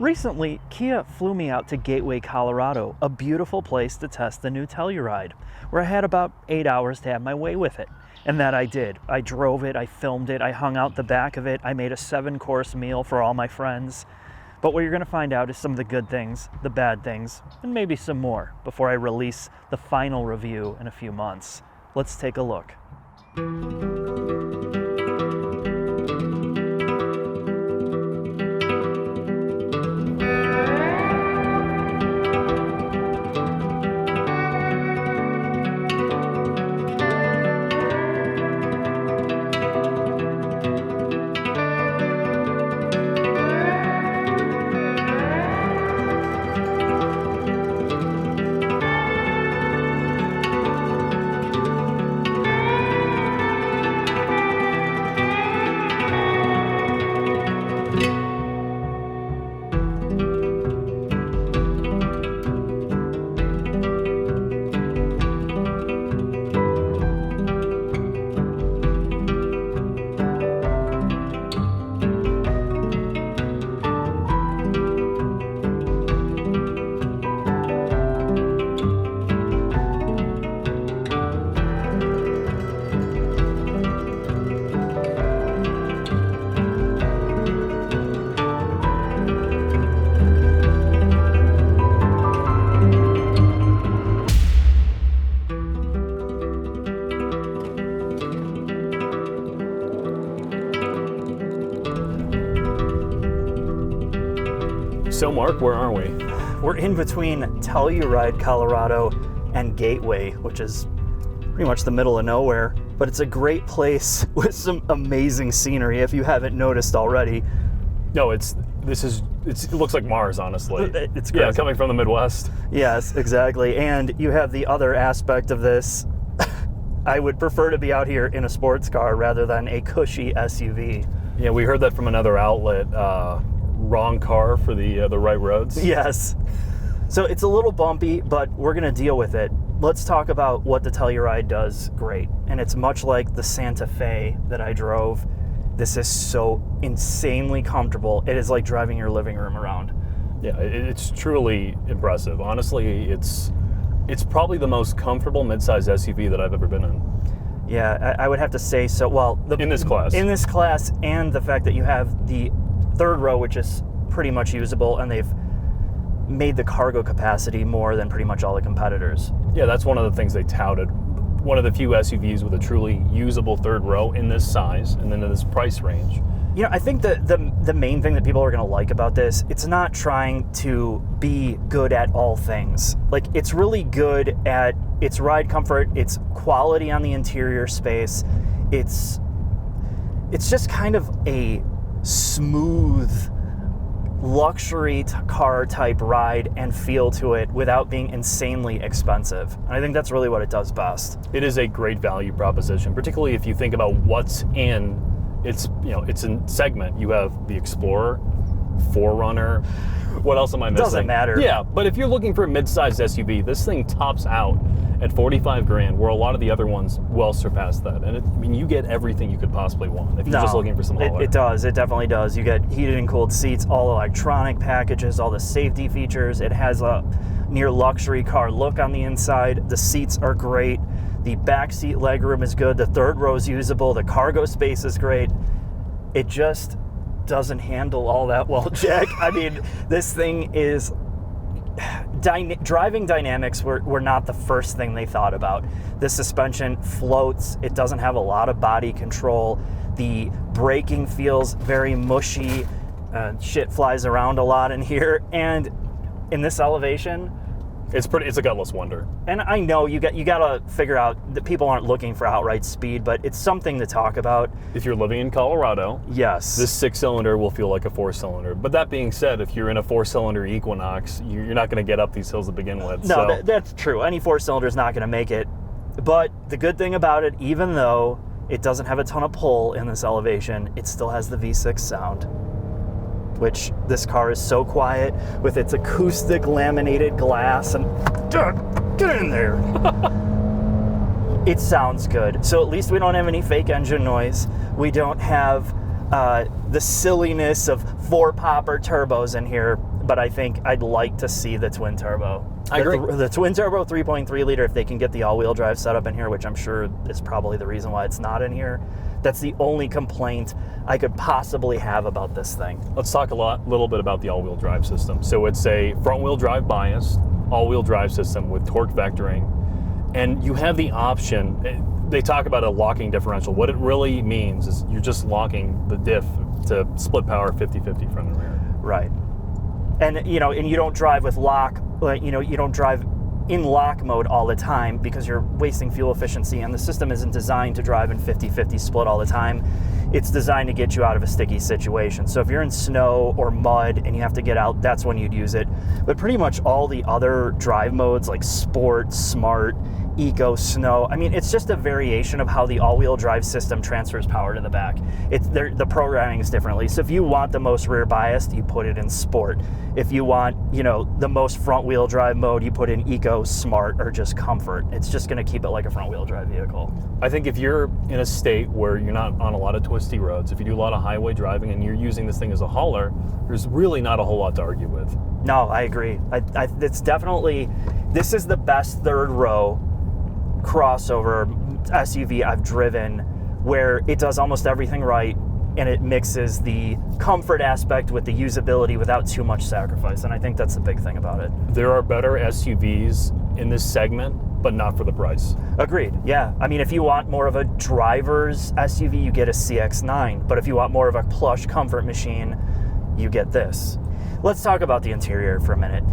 Recently, Kia flew me out to Gateway, Colorado, a beautiful place to test the new Telluride, where I had about 8 hours to have my way with it. And that I did. I drove it, I filmed it, I hung out the back of it, I made a 7-course meal for all my friends. But what you're going to find out is some of the good things, the bad things, and maybe some more before I release the final review in a few months. Let's take a look. So Mark, where are we? We're in between Telluride, Colorado and Gateway, which is pretty much the middle of nowhere, but it's a great place with some amazing scenery if you haven't noticed already. No, it looks like Mars, honestly. It's crazy. Yeah, coming from the Midwest. Yes, exactly. And you have the other aspect of this. I would prefer to be out here in a sports car rather than a cushy SUV. Yeah, we heard that from another outlet. Wrong car for the right roads. Yes. So it's a little bumpy, but we're going to deal with it. Let's talk about what the Telluride does great. And it's much like the Santa Fe that I drove. This is so insanely comfortable. It is like driving your living room around. Yeah, it's truly impressive. Honestly, it's probably the most comfortable midsize SUV that I've ever been in. Yeah, I would have to say so. Well, in this class. In this class, and the fact that you have the third row, which is pretty much usable, and they've made the cargo capacity more than pretty much all the competitors. Yeah, that's one of the things they touted. One of the few SUVs with a truly usable third row in this size and then in this price range. You know, I think the main thing that people are going to like about this, it's not trying to be good at all things. Like, it's really good at its ride comfort, its quality on the interior space. It's just kind of a smooth luxury car type ride and feel to it without being insanely expensive. And I think that's really what it does best. It is a great value proposition, particularly if you think about what's in its in segment. You have the Explorer, 4Runner. What else am I missing? Doesn't matter. Yeah, but if you're looking for a mid-sized SUV, this thing tops out at $45,000, where a lot of the other ones well surpass that. And you get everything you could possibly want if you're just looking for some hauler. It does. It definitely does. You get heated and cooled seats, all electronic packages, all the safety features. It has a near luxury car look on the inside. The seats are great. The back seat legroom is good. The third row is usable. The cargo space is great. It just doesn't handle all that well, Jack. I mean, this thing is... driving dynamics were not the first thing they thought about. The suspension floats. It doesn't have a lot of body control. The braking feels very mushy. Shit flies around a lot in here. And in this elevation... It's a gutless wonder. And I know you got to figure out that people aren't looking for outright speed, but it's something to talk about. If you're living in Colorado, yes, this 6-cylinder will feel like a 4-cylinder. But that being said, if you're in a 4-cylinder Equinox, you're not going to get up these hills to begin with. No, so. That's true. Any 4-cylinder is not going to make it. But the good thing about it, even though it doesn't have a ton of pull in this elevation, it still has the V6 sound, which this car is so quiet with its acoustic laminated glass and get in there. It sounds good. So at least we don't have any fake engine noise. We don't have the silliness of 4-popper turbos in here. but I think I'd like to see the twin turbo. I agree. The twin turbo 3.3 liter, if they can get the all-wheel drive setup in here, which I'm sure is probably the reason why it's not in here. That's the only complaint I could possibly have about this thing. Let's talk little bit about the all-wheel drive system. So it's a front-wheel drive bias, all-wheel drive system with torque vectoring, and you have the option. They talk about a locking differential. What it really means is you're just locking the diff to split power 50-50 front and rear. Right. And you don't drive with lock, you don't drive in lock mode all the time because you're wasting fuel efficiency, and the system isn't designed to drive in 50-50 split all the time. It's designed to get you out of a sticky situation. So if you're in snow or mud and you have to get out, that's when you'd use it. But pretty much all the other drive modes like sport, smart, eco, snow, I mean, it's just a variation of how the all-wheel drive system transfers power to the back. The programming is differently. So if you want the most rear biased, you put it in sport. If you want, the most front-wheel drive mode, you put in eco, smart, or just comfort. It's just going to keep it like a front-wheel drive vehicle. I think if you're in a state where you're not on a lot of twisty roads, if you do a lot of highway driving and you're using this thing as a hauler, there's really not a whole lot to argue with. No, I agree. It's definitely, this is the best third row crossover SUV I've driven, where it does almost everything right, and it mixes the comfort aspect with the usability without too much sacrifice, and I think that's the big thing about it. There are better SUVs in this segment, but not for the price. Agreed, yeah. I mean, if you want more of a driver's SUV, you get a CX-9, but if you want more of a plush comfort machine, you get this. Let's talk about the interior for a minute.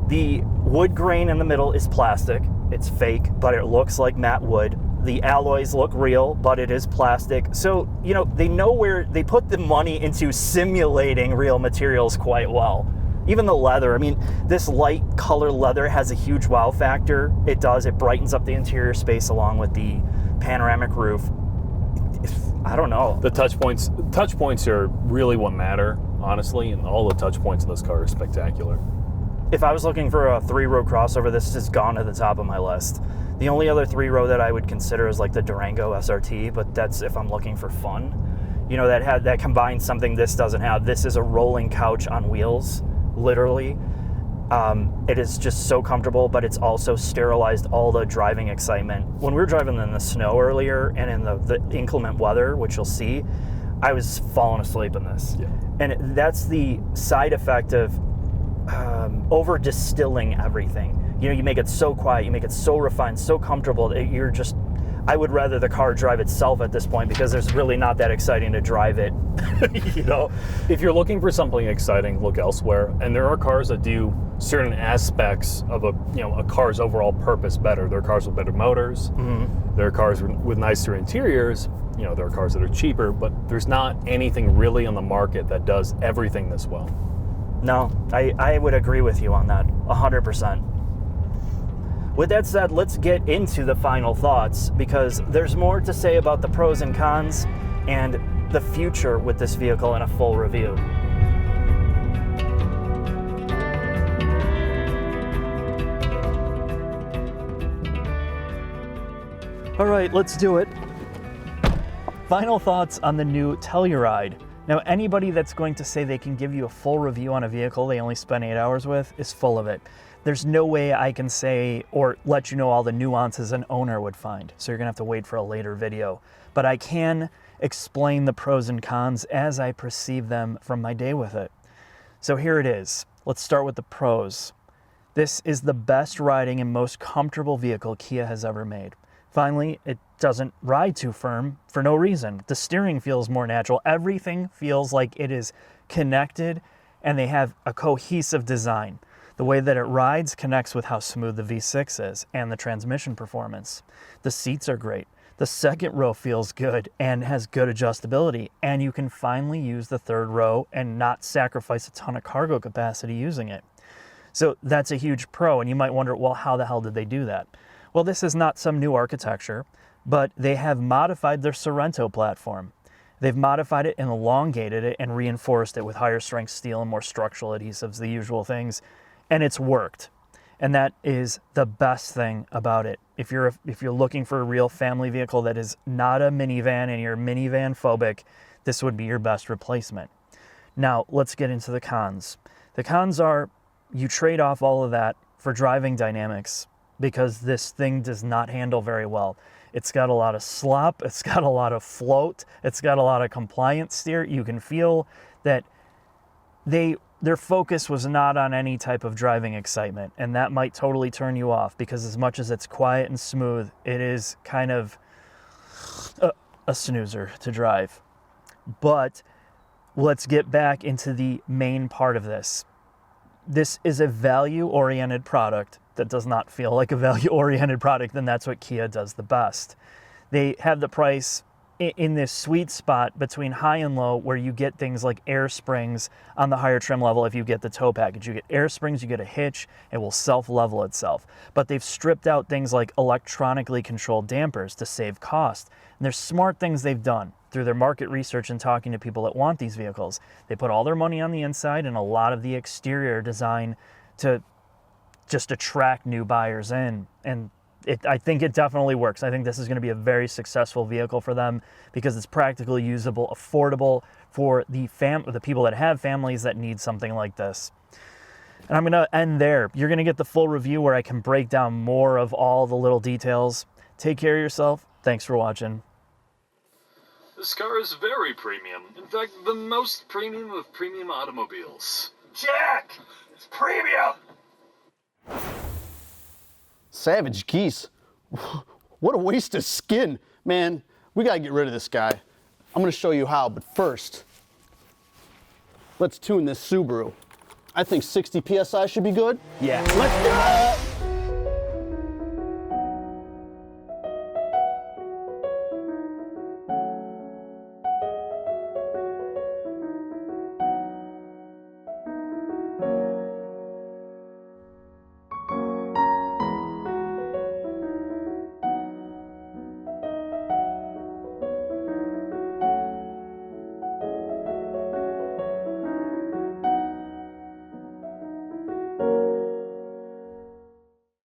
The wood grain in the middle is plastic. It's fake, but it looks like matte wood. The alloys look real, but it is plastic. So, they know where they put the money into simulating real materials quite well. Even the leather, I mean, this light color leather has a huge wow factor. It does, it brightens up the interior space along with the panoramic roof. I don't know. The touch points are really what matter, honestly, and all the touch points in this car are spectacular. If I was looking for a three-row crossover, this has gone to the top of my list. The only other three-row that I would consider is like the Durango SRT, but that's if I'm looking for fun. That combines something this doesn't have. This is a rolling couch on wheels, literally. It is just so comfortable, but it's also sterilized all the driving excitement. When we were driving in the snow earlier and in the inclement weather, which you'll see, I was falling asleep in this. Yeah. And that's the side effect of over distilling everything. You make it so quiet, you make it so refined, so comfortable that I would rather the car drive itself at this point, because there's really not that exciting to drive it. If you're looking for something exciting, look elsewhere. And there are cars that do certain aspects of a car's overall purpose better. There are cars with better motors. Mm-hmm. There are cars with nicer interiors. There are cars that are cheaper, but there's not anything really on the market that does everything this well. No, I would agree with you on that, 100%. With that said, let's get into the final thoughts, because there's more to say about the pros and cons and the future with this vehicle in a full review. All right, let's do it. Final thoughts on the new Telluride. Now, anybody that's going to say they can give you a full review on a vehicle they only spent 8 hours with is full of it. There's no way I can say or let you know all the nuances an owner would find, so you're gonna have to wait for a later video. But I can explain the pros and cons as I perceive them from my day with it. So here it is. Let's start with the pros. This is the best riding and most comfortable vehicle Kia has ever made. Finally, it doesn't ride too firm for no reason. The steering feels more natural. Everything feels like it is connected, and they have a cohesive design. The way that it rides connects with how smooth the V6 is and the transmission performance. The seats are great. The second row feels good and has good adjustability, and you can finally use the third row and not sacrifice a ton of cargo capacity using it. So that's a huge pro, and you might wonder, well, how the hell did they do that? Well, this is not some new architecture, but they have modified their Sorento platform. They've modified it and elongated it and reinforced it with higher strength steel and more structural adhesives, the usual things, and it's worked. And that is the best thing about it. If you're looking for a real family vehicle that is not a minivan and you're minivan phobic, this would be your best replacement. Now, let's get into the cons. The cons are you trade off all of that for driving dynamics, because this thing does not handle very well. It's got a lot of slop, it's got a lot of float, it's got a lot of compliance steer. You can feel that their focus was not on any type of driving excitement, and that might totally turn you off, because as much as it's quiet and smooth, it is kind of a snoozer to drive. But let's get back into the main part of this. This is a value-oriented product that does not feel like a value-oriented product, then that's what Kia does the best. They have the price in this sweet spot between high and low, where you get things like air springs on the higher trim level. If you get the tow package, you get air springs, you get a hitch, it will self-level itself. But they've stripped out things like electronically controlled dampers to save cost. And there's smart things they've done through their market research and talking to people that want these vehicles. They put all their money on the inside and a lot of the exterior design to just attract new buyers in. And I think it definitely works. I think this is going to be a very successful vehicle for them, because it's practically usable, affordable for the people that have families that need something like this. And I'm going to end there. You're going to get the full review where I can break down more of all the little details. Take care of yourself. Thanks for watching. This car is very premium. In fact, the most premium of premium automobiles. Jack! It's premium! Savage geese. What a waste of skin. Man, we gotta get rid of this guy. I'm gonna show you how, but first, let's tune this Subaru. I think 60 PSI should be good. Yeah. Let's go!